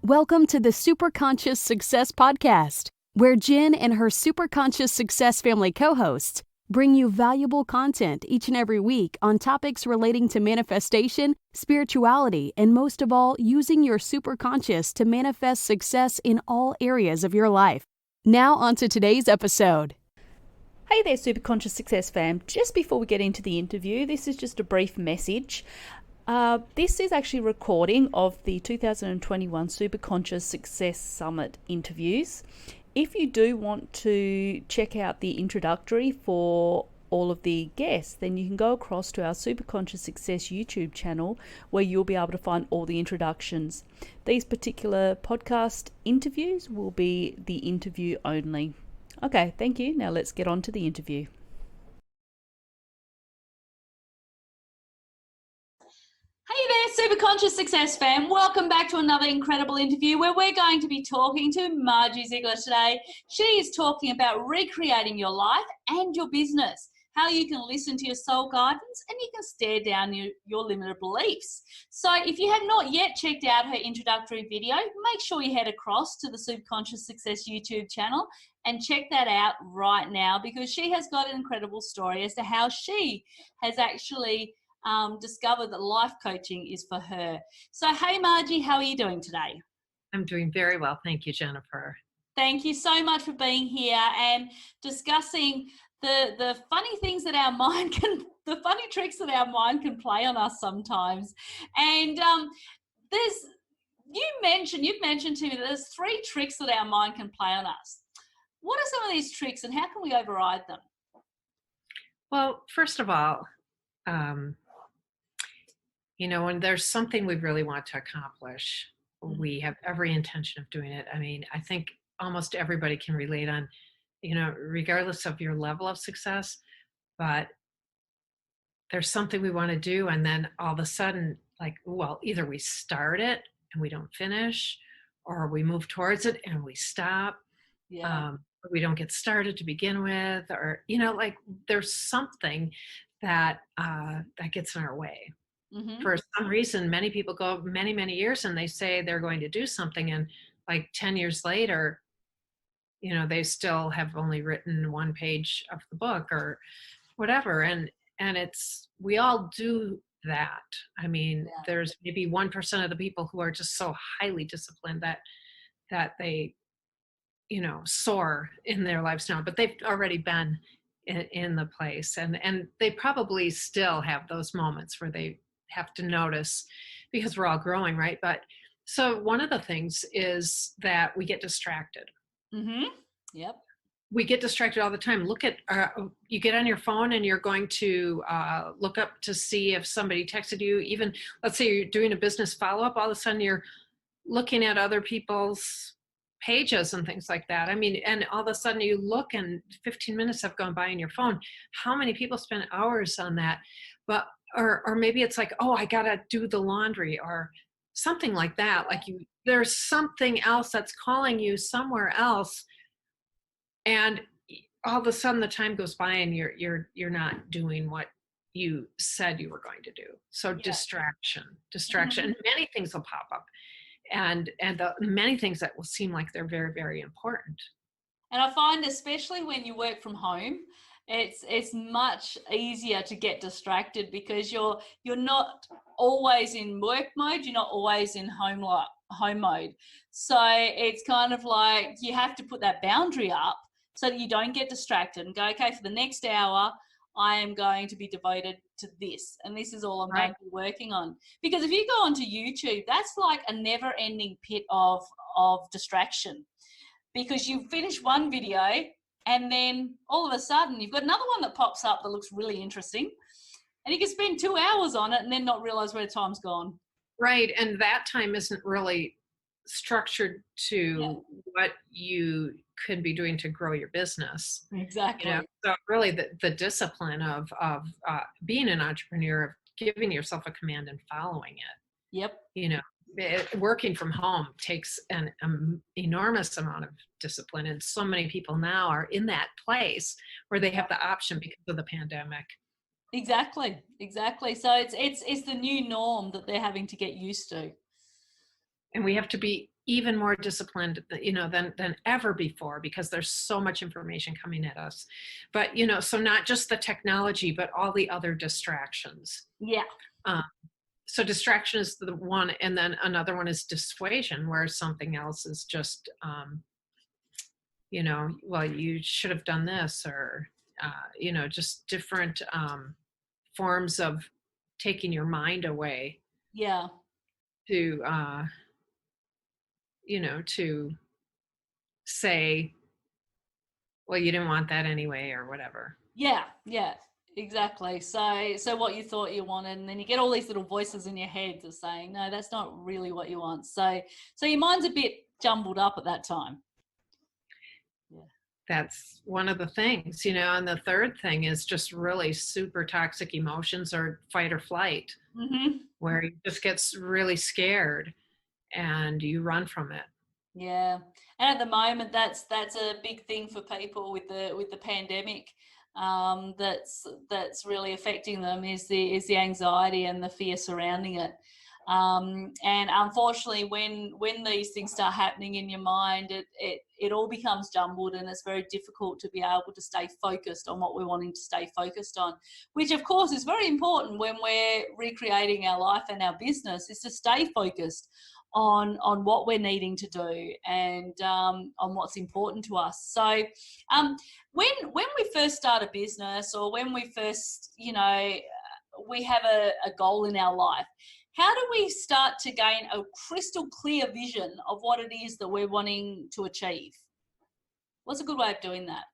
Welcome to the Superconscious Success Podcast, where Jen and her Superconscious Success family co-hosts bring you valuable content each and every week on topics relating to manifestation, spirituality, and most of all, using your superconscious to manifest success in all areas of your life. Now on to today's episode. Hey there, Superconscious Success fam. Just before we get into the interview, this is just a brief message. This is actually a recording of the 2021 Superconscious Success Summit interviews. If you do want to check out the introductory for all of the guests, then you can go across to our Superconscious Success YouTube channel where you'll be able to find all the introductions. These particular podcast interviews will be the interview only. Okay, thank you. Now let's get on to the interview. Hey there, Superconscious Success fam. Welcome back to another incredible interview where we're going to be talking to Margie Ziegler today. She is talking about recreating your life and your business, how you can listen to your soul guidance and you can stare down your limited beliefs. So if you have not yet checked out her introductory video, make sure you head across to the Superconscious Success YouTube channel and check that out right now, because she has got an incredible story as to how she has actually discovered that life coaching is for her. So, hey Margie, how are you doing today? I'm doing very well. Thank you, Jennifer. Thank you so much for being here and discussing the funny things that our mind can, the funny tricks that our mind can play on us sometimes. And you've mentioned to me that there's 3 tricks that our mind can play on us. What are some of these tricks and how can we override them? Well, first of all, when there's something we really want to accomplish, we have every intention of doing it. I mean, I think almost everybody can relate on, regardless of your level of success, but there's something we want to do. And then all of a sudden, either we start it and we don't finish, or we move towards it and we stop. Yeah. Or we don't get started to begin with, or, there's something that gets in our way. Mm-hmm. For some reason, many people go many, many years and they say they're going to do something, and 10 years later, they still have only written 1 page of the book or whatever. And we all do that. I mean, There's maybe 1% of the people who are just so highly disciplined that they, soar in their lives now, but they've already been in the place, and they probably still have those moments where they have to notice, because we're all growing, right? But so one of the things is that we get distracted. Mm-hmm. Yep. We get distracted all the time. Look at, you get on your phone and you're going to look up to see if somebody texted you. Even, let's say you're doing a business follow-up, all of a sudden you're looking at other people's pages and things like that. I mean, and all of a sudden you look and 15 minutes have gone by on your phone. How many people spend hours on that? But or maybe it's like, oh, I gotta do the laundry or something like that. There's something else that's calling you somewhere else, and all of a sudden the time goes by and you're not doing what you said you were going to do. So distraction. Mm-hmm. And many things will pop up, and the many things that will seem like they're very, very important. And I find, especially when you work from home, it's much easier to get distracted because you're not always in work mode, you're not always in home mode. So it's kind of like you have to put that boundary up so that you don't get distracted and go, okay, for the next hour, I am going to be devoted to this, and this is all I'm going to be working on. Because if you go onto YouTube, that's like a never-ending pit of distraction, because you finish one video and then all of a sudden you've got another one that pops up that looks really interesting, and you can spend 2 hours on it and then not realize where the time's gone. Right, and that time isn't really structured to what you could be doing to grow your business. Exactly. So really the discipline of being an entrepreneur, of giving yourself a command and following it. Yep. Working from home takes an enormous amount of discipline, and so many people now are in that place where they have the option because of the pandemic. Exactly. So it's the new norm that they're having to get used to. And we have to be even more disciplined, than ever before, because there's so much information coming at us. But, so not just the technology, but all the other distractions. Yeah. So distraction is the one, and then another one is dissuasion, where something else is just, well, you should have done this, or, just different forms of taking your mind away Yeah. to, to say, well, you didn't want that anyway, or whatever. Yeah. Yeah. Exactly. So what you thought you wanted, and then you get all these little voices in your head that's saying, no, that's not really what you want. So your mind's a bit jumbled up at that time. Yeah. That's one of the things, and the third thing is just really super toxic emotions, or fight or flight, Mm-hmm. where you just gets really scared and you run from it. Yeah, and at the moment, that's a big thing for people with the pandemic. That's really affecting them is the anxiety and the fear surrounding it. And unfortunately, when these things start happening in your mind, it all becomes jumbled, and it's very difficult to be able to stay focused on what we're wanting to stay focused on, which of course is very important when we're recreating our life and our business, is to stay focused on what we're needing to do, and on what's important to us. So when we first start a business, or when we first, we have a goal in our life, how do we start to gain a crystal clear vision of what it is that we're wanting to achieve? What's a good way of doing that?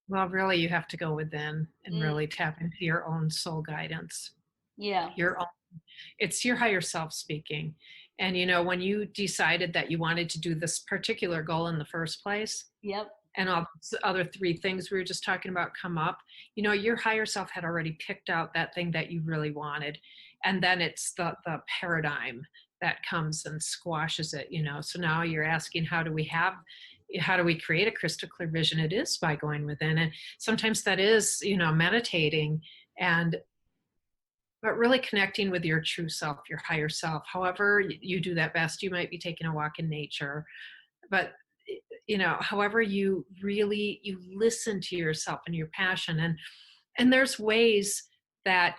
Well, really, you have to go within and really tap into your own soul guidance. Yeah. It's your higher self speaking. And, when you decided that you wanted to do this particular goal in the first place, Yep. and all those other three things we were just talking about come up, your higher self had already picked out that thing that you really wanted. And then it's the paradigm that comes and squashes it, So now you're asking, how do we create a crystal clear vision? It is by going within. And sometimes that is, meditating, but really connecting with your true self, your higher self. However you do that best. You might be taking a walk in nature, but however you listen to yourself and your passion. And there's ways that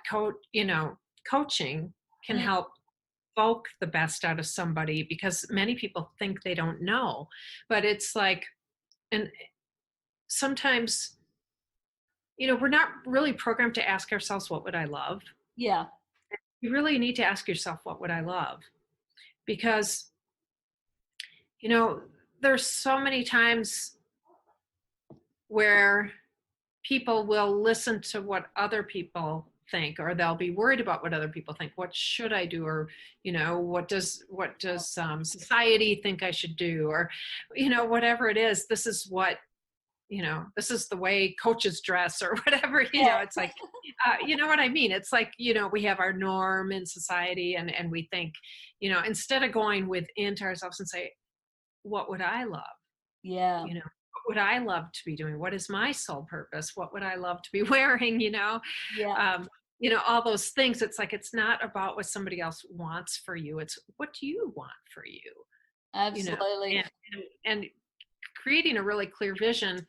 coaching can help evoke the best out of somebody, because many people think they don't know. But it's like, and sometimes, we're not really programmed to ask ourselves, what would I love? Yeah. You really need to ask yourself, what would I love? Because, there's so many times where people will listen to what other people think, or they'll be worried about what other people think. What should I do? Or, what does society think I should do? Or, whatever it is, this is what, this is the way coaches dress, or whatever, it's like, you know what I mean? It's like, we have our norm in society, and we think, instead of going within to ourselves and say, what would I love? Yeah. What would I love to be doing? What is my soul purpose? What would I love to be wearing? Yeah. All those things. It's like, it's not about what somebody else wants for you. It's, what do you want for you? Absolutely. And creating a really clear vision.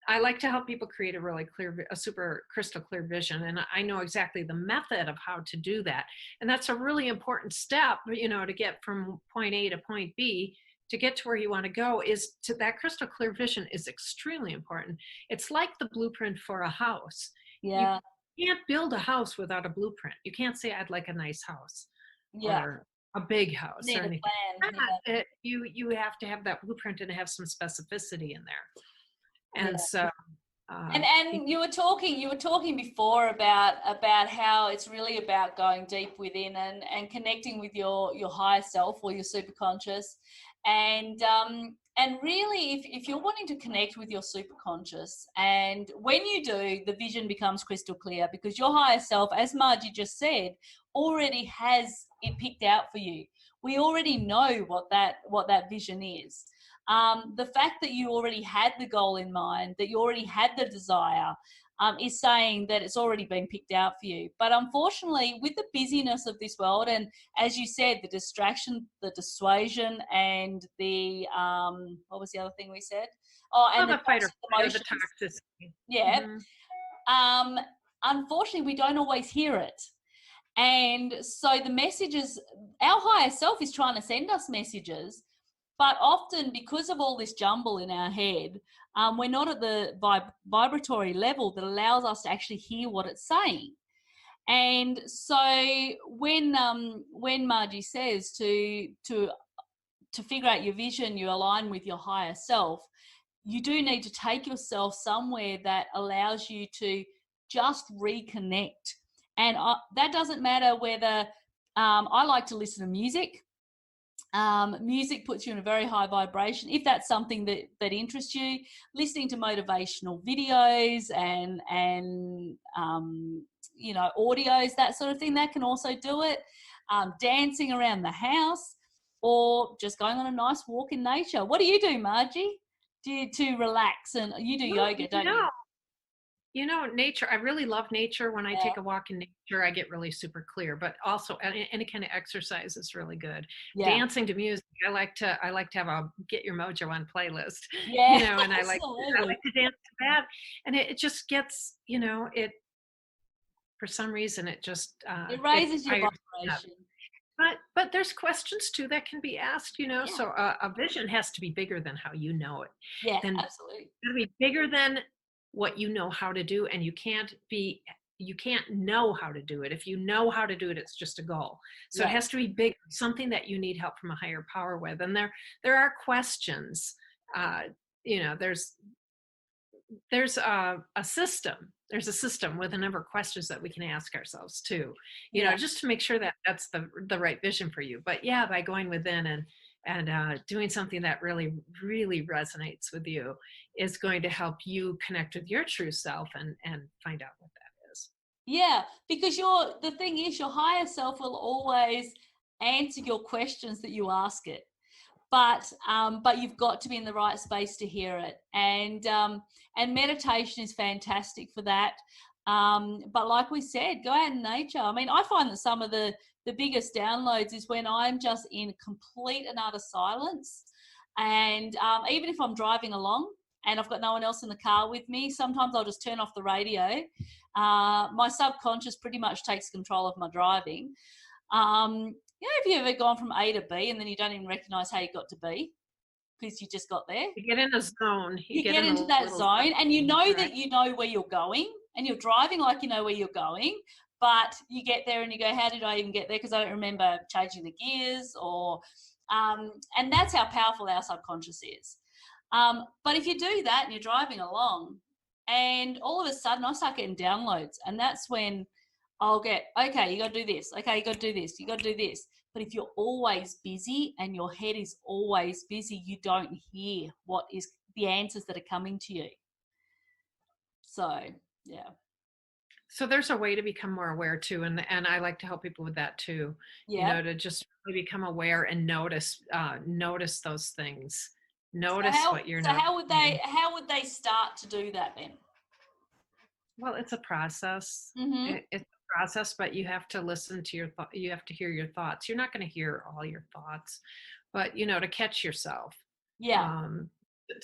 I like to help people create a super crystal clear vision. And I know exactly the method of how to do that. And that's a really important step, to get from point A to point B, to get to where you want to go. Is to that crystal clear vision is extremely important. It's like the blueprint for a house. Yeah. You can't build a house without a blueprint. You can't say, I'd like a nice house, Yeah. or a big house, Need or a anything. plan. You have to have that blueprint and have some specificity in there. And Yeah. so, and you were talking before about how it's really about going deep within and connecting with your higher self, or your superconscious, and really, if you're wanting to connect with your superconscious, and when you do, the vision becomes crystal clear, because your higher self, as Margie just said, already has it picked out for you. We already know what that vision is. The fact that you already had the goal in mind, that you already had the desire, is saying that it's already been picked out for you. But unfortunately, with the busyness of this world, and as you said, the distraction, the dissuasion, and the what was the other thing we said? Oh, and Well, the the fight or toxic flight or the emotions. toxicity. Yeah. Mhm. Unfortunately, we don't always hear it. And so the messages, our higher self is trying to send us messages, but often because of all this jumble in our head, we're not at the vibratory level that allows us to actually hear what it's saying. And so when Margie says to figure out your vision, you align with your higher self, you do need to take yourself somewhere that allows you to just reconnect. And that doesn't matter whether I like to listen to music. Music puts you in a very high vibration. If that's something that interests you, listening to motivational videos and audios, that sort of thing, that can also do it. Dancing around the house, or just going on a nice walk in nature. What do you do, Margie? To relax? And you do Well, yoga, don't you? Nature, I really love nature. When I Yeah. take a walk in nature, I get really super clear, but also any kind of exercise is really good. Yeah. Dancing to music, I like to have a get your mojo on playlist, Yeah. and I like Absolutely. to dance to that. And it just gets, it, for some reason, it just, It it raises your fires me up. vibration. But there's questions too that can be asked, Yeah. so a vision has to be bigger than how you know it. Yeah, Then absolutely. it's gotta be bigger than what you know how to do, and you can't know how to do it. If you know how to do it, it's just a goal. So it Yeah. has to be big, something that you need help from a higher power with. And there are questions. Uh, there's a system. There's a system with a number of questions that we can ask ourselves too, Yeah. just to make sure that that's the right vision for you. But yeah, by going within and doing something that really, really resonates with you is going to help you connect with your true self and find out what that is. Yeah, because the thing is, your higher self will always answer your questions that you ask it. But you've got to be in the right space to hear it. And meditation is fantastic for that. But like we said, go out in nature. I mean, I find that some of the biggest downloads is when I'm just in complete and utter silence. And even if I'm driving along and I've got no one else in the car with me, sometimes I'll just turn off the radio. My subconscious pretty much takes control of my driving. Have you ever gone from A to B and then you don't even recognize how you got to B because you just got there? You get in a zone. You get get in a into that little zone and you know right? that you know where you're going and you're driving like you know where you're going, but you get there and you go, how did I even get there? Because I don't remember changing the gears and that's how powerful our subconscious is. But if you do that and you're driving along and all of a sudden I start getting downloads, and that's when I'll get, okay, you got to do this. Okay, you got to do this. You got to do this. But if you're always busy and your head is always busy, you don't hear what is the answers that are coming to you. So, yeah. So there's a way to become more aware too, and I like to help people with that too. Yeah. To just really become aware and notice those things. So Notice what you're noticing. how would they start to do that then? Well, it's a process. Mm-hmm. It's a process, but you have to listen to your thought. You have to hear your thoughts. You're not going to hear all your thoughts, but to catch yourself. Yeah.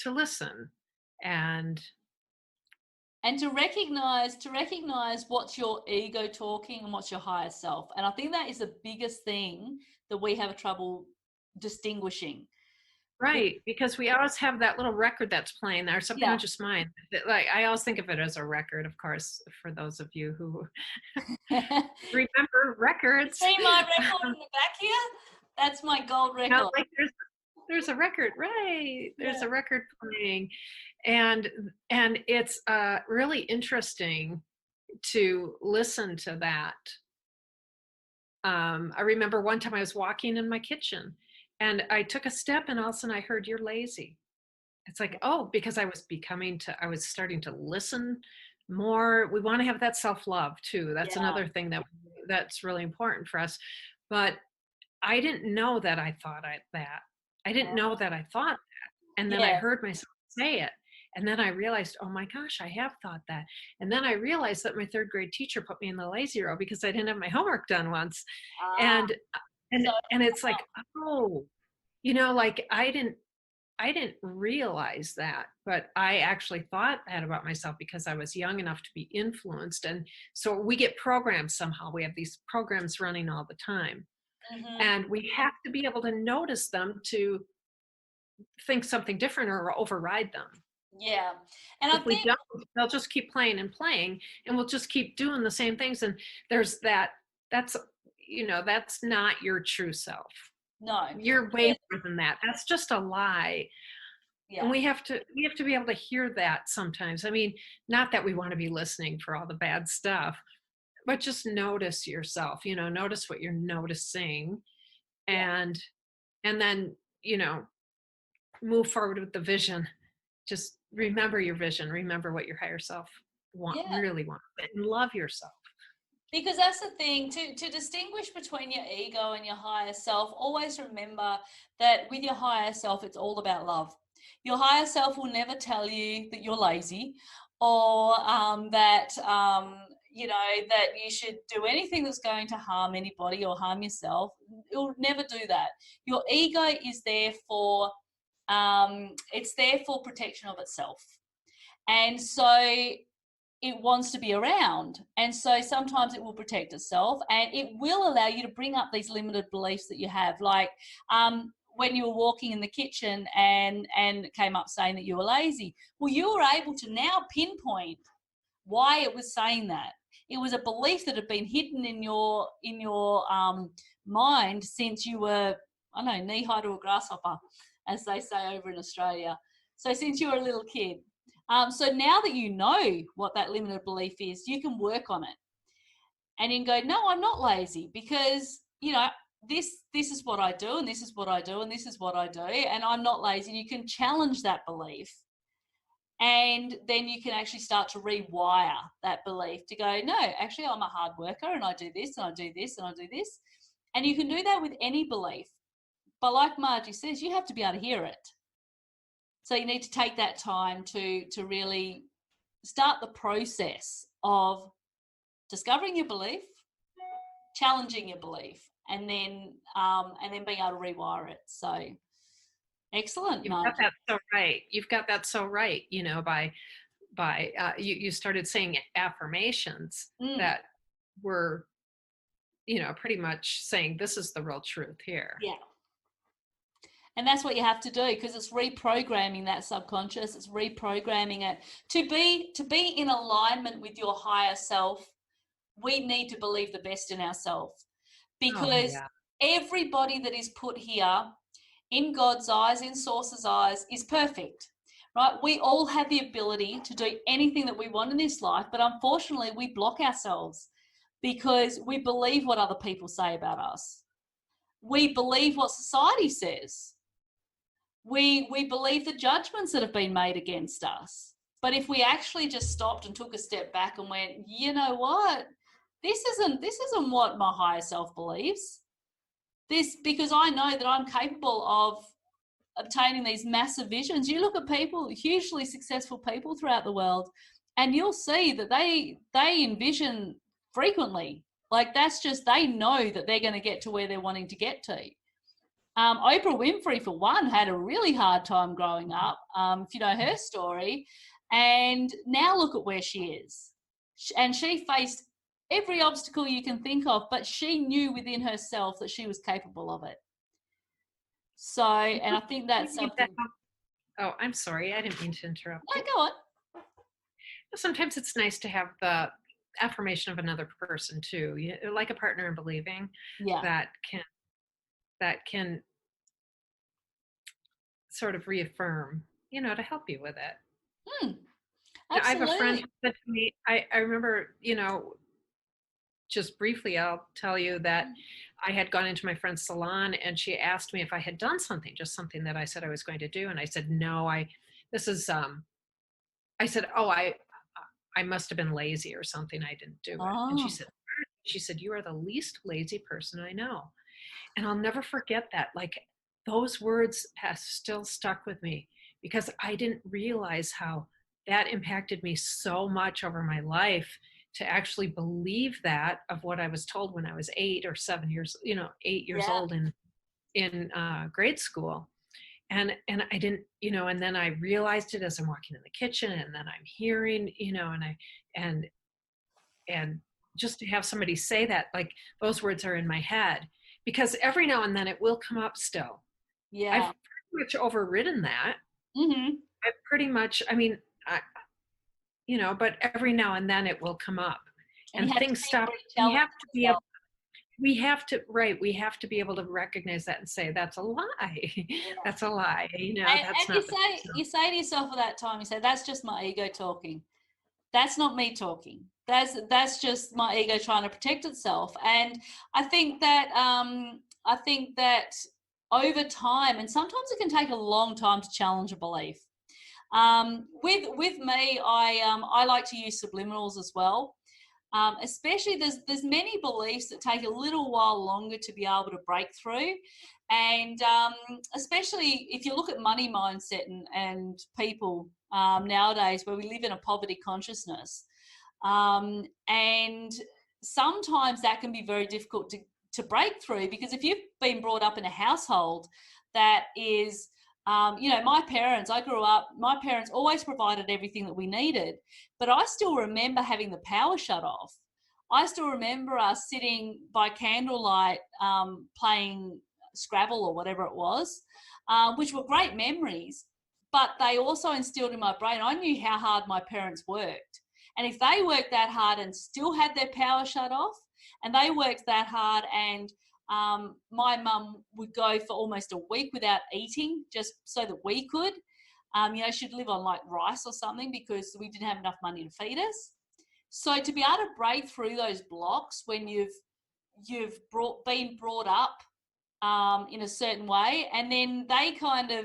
To listen and to recognize what's your ego talking and what's your higher self. And I think that is the biggest thing that we have trouble distinguishing. Right, because we always have that little record that's playing, our subconscious mind. Like, I always think of it as a record, of course, for those of you who remember records. See my record in the back here? That's my gold record. Like there's a record, right? There's a record playing, and it's really interesting to listen to that. I remember one time I was walking in my kitchen and I took a step and all of a sudden I heard, "You're lazy." It's like, oh, because I was starting to listen more. We want to have that self-love too. That's another thing that's really important for us. But I didn't know that I thought that. I didn't know that I thought that. And then I heard myself say it. And then I realized, oh my gosh, I have thought that. And then I realized that my third grade teacher put me in the lazy row because I didn't have my homework done once. Ah, And and so and it's like, oh, like I didn't realize that, but I actually thought that about myself because I was young enough to be influenced. And so we get programmed somehow. We have these programs running all the time. mhm, And we have to be able to notice them to think something different or override them. yeah. And I If we think, don't, they'll just keep playing and playing, and we'll just keep doing the same things. And there's that's, that's not your true self. no, You're way because, more than that. That's just a lie. And yeah, we have to be able to hear that sometimes. I mean, not that we want to be listening for all the bad stuff, but just notice yourself, notice what you're noticing, yeah, and then, you know, move forward with the vision. Just remember your vision, remember what your higher self yeah. really wants, and love yourself. Because that's the thing, to distinguish between your ego and your higher self, always remember that with your higher self, it's all about love. Your higher self will never tell you that you're lazy, or that you should do anything that's going to harm anybody or harm yourself. It'll never do that. Your ego is there for it's there for protection of itself. And so it wants to be around. And so sometimes it will protect itself, and it will allow you to bring up these limited beliefs that you have. Like when you were walking in the kitchen and came up saying that you were lazy. Well, you were able to now pinpoint why it was saying that. It was a belief that had been hidden in your mind since you were, I don't know, knee high to a grasshopper, as they say over in Australia. So since you were a little kid. So now that you know what that limited belief is, you can work on it, and you can go, no, I'm not lazy, because this is what I do, and this is what I do, and this is what I do, and I'm not lazy. And you can challenge that belief, and then you can actually start to rewire that belief to go, no, actually I'm a hard worker, and I do this, and I do this, and I do this. And you can do that with any belief, but like Margie says, you have to be able to hear it. So you need to take that time to really start the process of discovering your belief, challenging your belief, and then being able to rewire it. So excellent, You've got Margie. that so right. You've got that so right. By you started saying affirmations Mm, that were, pretty much saying this is the real truth here. yeah. And that's what you have to do, because it's reprogramming that subconscious. It's reprogramming it to be in alignment with your higher self. We need to believe the best in ourselves, Oh because yeah. everybody that is put here in God's eyes, in Source's eyes, is perfect, right? We all have the ability to do anything that we want in this life, but unfortunately, we block ourselves because we believe what other people say about us. We believe what society says. We believe the judgments that have been made against us. But if we actually just stopped and took a step back and went, you know what? This isn't what my higher self believes. This, because I know that I'm capable of obtaining these massive visions. You look at people, hugely successful people throughout the world, and you'll see that they envision frequently. Like, that's just, they know that they're going to get to where they're wanting to get to. Oprah Winfrey, for one, had a really hard time growing up, if you know her story, and now look at where she is. And she faced every obstacle you can think of, but she knew within herself that she was capable of it. So, and I think that's something. Oh, I'm sorry. I didn't mean to interrupt No, you. go on. Sometimes it's nice to have the affirmation of another person too, like a partner in believing Yeah. that can sort of reaffirm, to help you with it. Hmm, I have a friend absolutely. who said to me, I remember, just briefly, I'll tell you that I had gone into my friend's salon and she asked me if I had done something, just something that I said I was going to do. And I said, no, this is, I said, oh, I must have been lazy or something. I didn't do it. And Oh, she said, you are the least lazy person I know. And I'll never forget that. Like, those words have still stuck with me because I didn't realize how that impacted me so much over my life, to actually believe that of what I was told when I was 8 or 7 years, 8 years Yeah. old in grade school. And I didn't, and then I realized it as I'm walking in the kitchen, and then I'm hearing, and and just to have somebody say that, like, those words are in my head, because every now and then it will come up still. I've Yeah. pretty much overridden that. Hmm. I've pretty much, I mean, I, but every now and then it will come up, And you and have to things keep stop. We re-challenging have to be able, yourself. we have to be able to recognize that and say, that's a lie. Yeah. That's a lie. That's And you not the say truth. you say to yourself at that time, you say, that's just my ego talking. That's not me talking. That's just my ego trying to protect itself. And I think that over time, and sometimes it can take a long time to challenge a belief. With me, I like to use subliminals as well. Especially there's many beliefs that take a little while longer to be able to break through, and especially if you look at money mindset and people nowadays, where we live in a poverty consciousness, and sometimes that can be very difficult to break through, because if you've been brought up in a household that is my parents, I grew up, my parents always provided everything that we needed, but I still remember having the power shut off. I still remember us sitting by candlelight playing Scrabble or whatever it was, which were great memories, but they also instilled in my brain, I knew how hard my parents worked. And if they worked that hard and still had their power shut off, and they worked that hard, and my mum would go for almost a week without eating just so that we could. She'd live on like rice or something because we didn't have enough money to feed us. So to be able to break through those blocks when you've been brought up in a certain way, and then they kind of,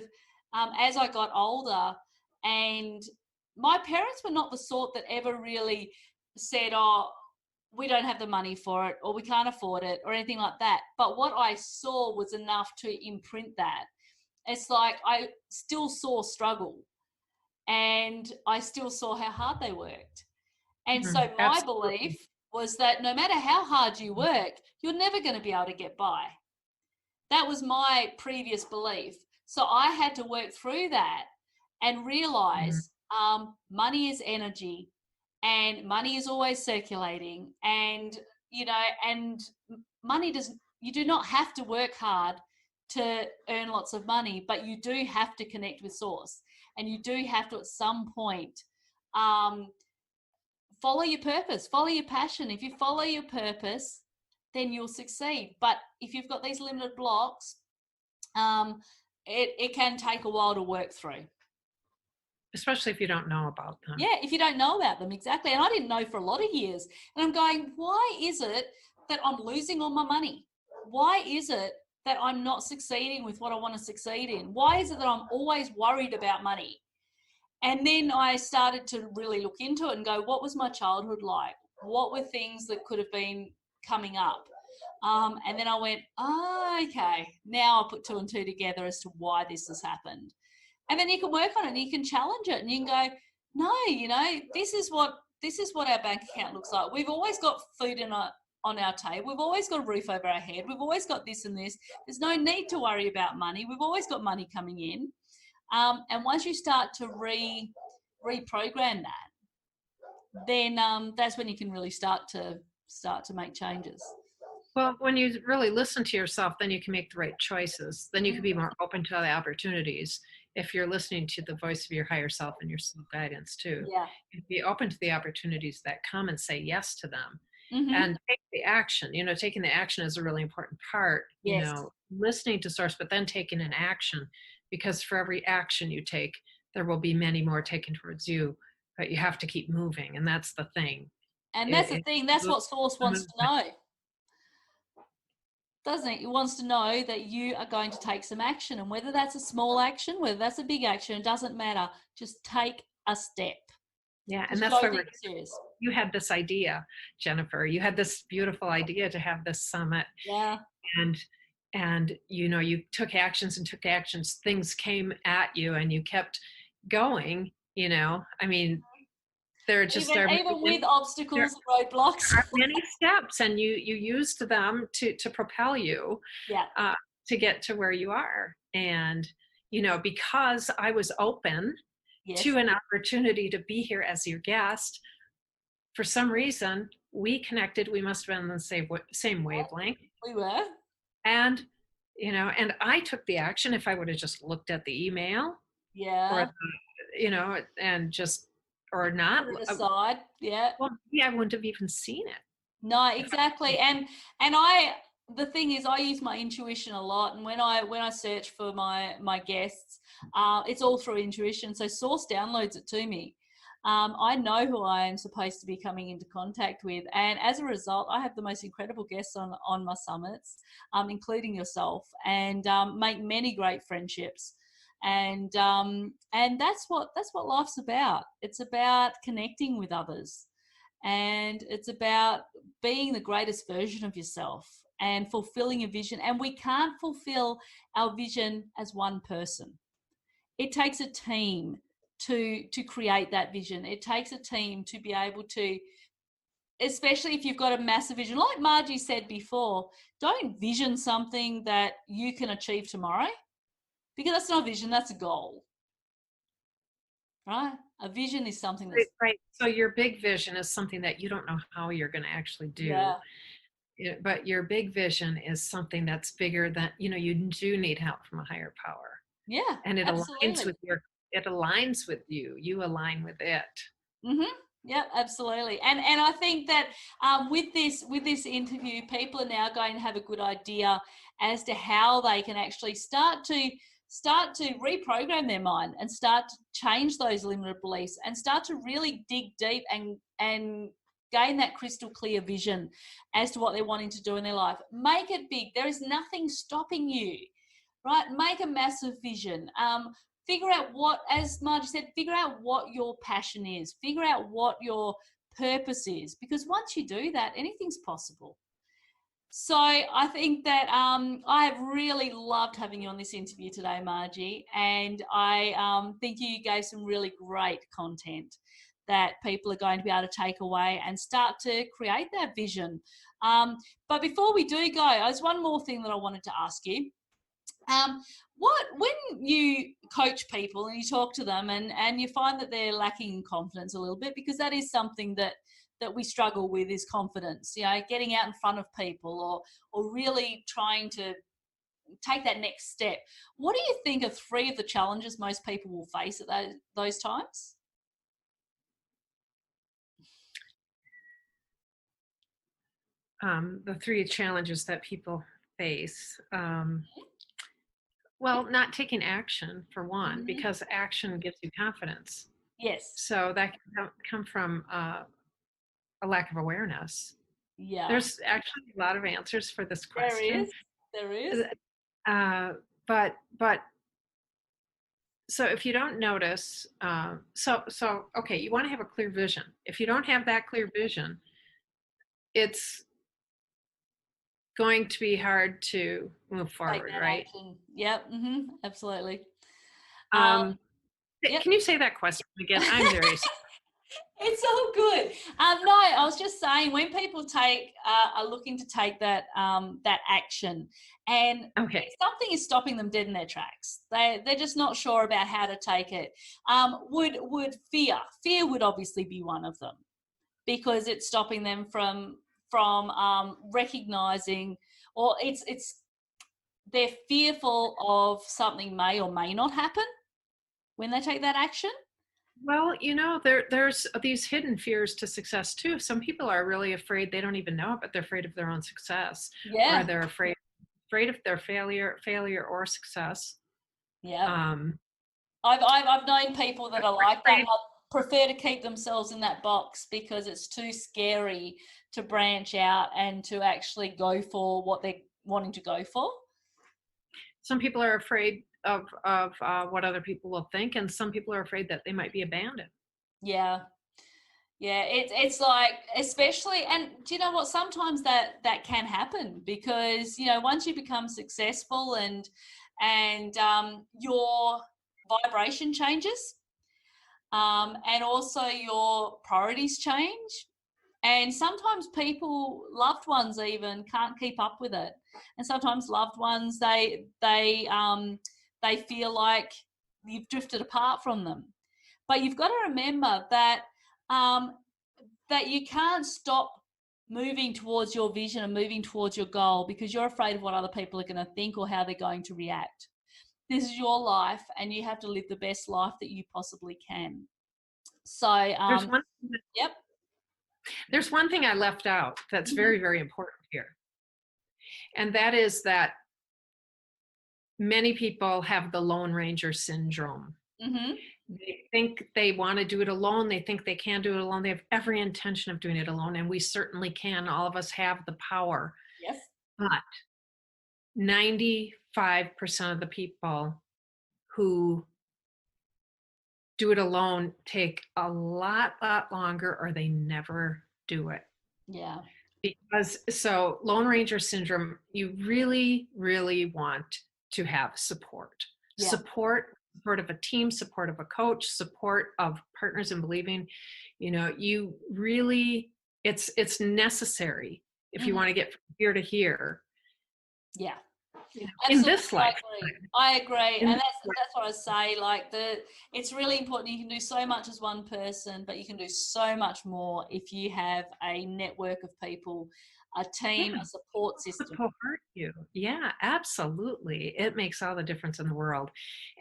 as I got older, and my parents were not the sort that ever really said, "Oh, we don't have the money for it," or "we can't afford it," or anything like that. But what I saw was enough to imprint that. It's like I still saw struggle, and I still saw how hard they worked. And so Mhm. my Absolutely. belief was that no matter how hard you work, you're never going to be able to get by. That was my previous belief. So I had to work through that and Mhm. realize money is energy, and money is always circulating, and and money does you do not have to work hard to earn lots of money, but you do have to connect with source, and you do have to at some point um, follow your purpose, follow your passion. If you follow your purpose, then you'll succeed. But if you've got these limited blocks, um, it can take a while to work through. Especially if you don't know about them. Yeah, if you don't know about them, exactly. And I didn't know for a lot of years. And I'm going, why is it that I'm losing all my money? Why is it that I'm not succeeding with what I want to succeed in? Why is it that I'm always worried about money? And then I started to really look into it and go, what was my childhood like? What were things that could have been coming up? And then I went, oh, okay, now I'll put two and two together as to why this has happened. And then you can work on it and you can challenge it, and you can go, no, this is what our bank account looks like. We've always got food on our table. We've always got a roof over our head. We've always got this and this. There's no need to worry about money. We've always got money coming in. And once you start to reprogram that, then that's when you can really start to make changes. Well, when you really listen to yourself, then you can make the right choices. Then you can be more open to the opportunities. If you're listening to the voice of your higher self and your soul guidance too, Yeah. you be open to the opportunities that come and say yes to them, Mm-hmm. and take the action. Taking the action is a really important part. Yes. Listening to source, but then taking an action, because for every action you take, there will be many more taken towards you. But you have to keep moving, and that's the thing. And that's the It, thing. That's what Source wants to movement. know, doesn't it? It wants to know that you are going to take some action, and whether that's a small action, whether that's a big action, it doesn't matter. Just take a step Yeah, to and that's show why that you're serious. you had this idea, Jennifer. You had this beautiful idea to have this summit, Yeah. and and you took actions and took actions, things came at you and you kept going. I mean, there just Even are even with there obstacles and roadblocks. are many steps, and you used them to propel you Yeah. uh, to get to where you are. And because I was open Yes, to an opportunity to be here as your guest, for some reason we connected. We must have been on the same wavelength. we were. And and I took the action. If I would have just looked at the email, or Yeah. and just, or not, Put it aside. Yeah. well, maybe I wouldn't have even seen it. No, If exactly. And I, the thing is, I use my intuition a lot, and when I search for my guests, it's all through intuition. So Source downloads it to me. I know who I am supposed to be coming into contact with, and as a result, I have the most incredible guests on my summits, including yourself, and make many great friendships. And that's what life's about. It's about connecting with others, and it's about being the greatest version of yourself and fulfilling a vision. And we can't fulfill our vision as one person. It takes a team to create that vision. It takes a team to be able to, especially if you've got a massive vision. Like Margie said before, don't vision something that you can achieve tomorrow, because that's not a vision, that's a goal, right? A vision is something that's, Right. So your big vision is something that you don't know how you're going to actually do. yeah, But your big vision is something that's bigger than, you do need help from a higher power. yeah, And absolutely. it aligns with you. You align with it. Mm-hmm. Yeah, absolutely. And I think that with this interview, people are now going to have a good idea as to how they can actually start to reprogram their mind and start to change those limited beliefs and start to really dig deep and gain that crystal clear vision as to what they're wanting to do in their life. Make it big. There is nothing stopping you, right? Make a massive vision. Figure out what, as Margie said, figure out what your passion is, figure out what your purpose is, because once you do that, anything's possible. So I think that I have really loved having you on this interview today, Margie, and I think you gave some really great content that people are going to be able to take away and start to create that vision. But before we do go, there's one more thing that I wanted to ask you. When you coach people and you talk to them and you find that they're lacking in confidence a little bit, because that is something that we struggle with, is confidence, getting out in front of people, or really trying to take that next step. What do you think are 3 of the challenges most people will face at those times? The 3 challenges that people face. Well, not taking action, for one, Mm-hmm. because action gives you confidence. Yes. So that can come from a lack of awareness. Yeah. There's actually a lot of answers for this There question. is. There is. Uh, but so if you don't notice, okay, you want to have a clear vision. If you don't have that clear vision, it's going to be hard to move Take forward, that right? action. Yep. Mm-hmm. Absolutely. Um, Yep. can you say that question again? I'm very sorry. It's all good. No, I was just saying, when people are looking to take that action, and Okay. something is stopping them dead in their tracks, they're just not sure about how to take it. Would fear would obviously be one of them, because it's stopping them from recognizing, or it's they're fearful of something may or may not happen when they take that action. Well, there's these hidden fears to success too. Some people are really afraid, they don't even know it, but they're afraid of their own success, or Yeah. they're afraid of their failure or success. Yeah. Um, I've known people that are like that. afraid, Prefer to keep themselves in that box because it's too scary to branch out and to actually go for what they're wanting to go for. some people are afraid of what other people will think, and some people are afraid that they might be abandoned. Yeah. Yeah, it's like, especially, and do you know what? Sometimes that can happen because, you know, once you become successful and your vibration changes, and also your priorities change, and sometimes people, loved ones even, can't keep up with it, and sometimes loved ones, they feel like you've drifted apart from them. But you've got to remember that um, that you can't stop moving towards your vision and moving towards your goal because you're afraid of what other people are going to think or how they're going to react. This is your life, and you have to live the best life that you possibly can. So, There's one yep. there's one thing I left out that's very, very important here. And that is that many people have the Lone Ranger syndrome. Mm-hmm. They think they want to do it alone. They think they can do it alone. They have every intention of doing it alone. And we certainly can. All of us have the power. Yes. But 95% of the people who do it alone take a lot longer, or they never do it. Yeah. Because so Lone Ranger syndrome, you really, really want to have support. Yeah. Support of a team, support of a coach, support of partners in believing. You know, you really, it's necessary if you want to get from here to here. Yeah. You know, in Absolutely, this life. I agree. In And this that's what I say. Like, it's really important. You can do so much as one person, but you can do so much more if you have a network of people, a team, a support system. Support you. Yeah, absolutely. It makes all the difference in the world.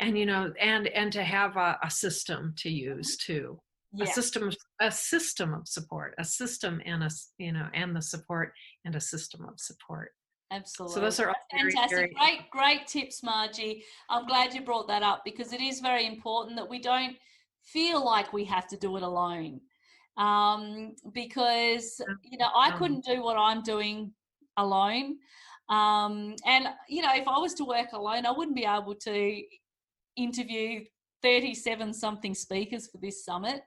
And you know, and to have a system to use too. Yeah. A system of support, a system and a, you know, and the support and a system of support. Absolutely. So those are all fantastic. Great tips, Margie. I'm glad you brought that up because it is very important that we don't feel like we have to do it alone. Because, you know, I couldn't do what I'm doing alone. And, you know, if I was to work alone, I wouldn't be able to interview 37 something speakers for this summit.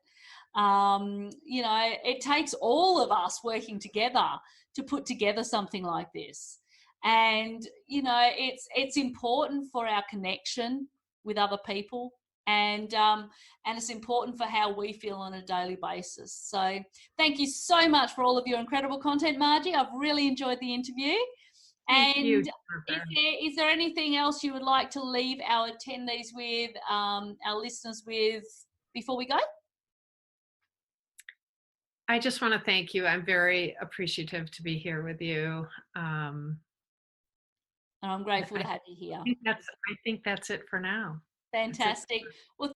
You know, it takes all of us working together to put together something like this. And, you know, it's important for our connection with other people, and it's important for how we feel on a daily basis. So thank you so much for all of your incredible content, Margie. I've really enjoyed the interview. Thank you, is there anything else you would like to leave our attendees with, our listeners with, before we go? I just want to thank you. I'm very appreciative to be here with you. And I'm grateful to have you here. I think that's it for now. Fantastic. Well,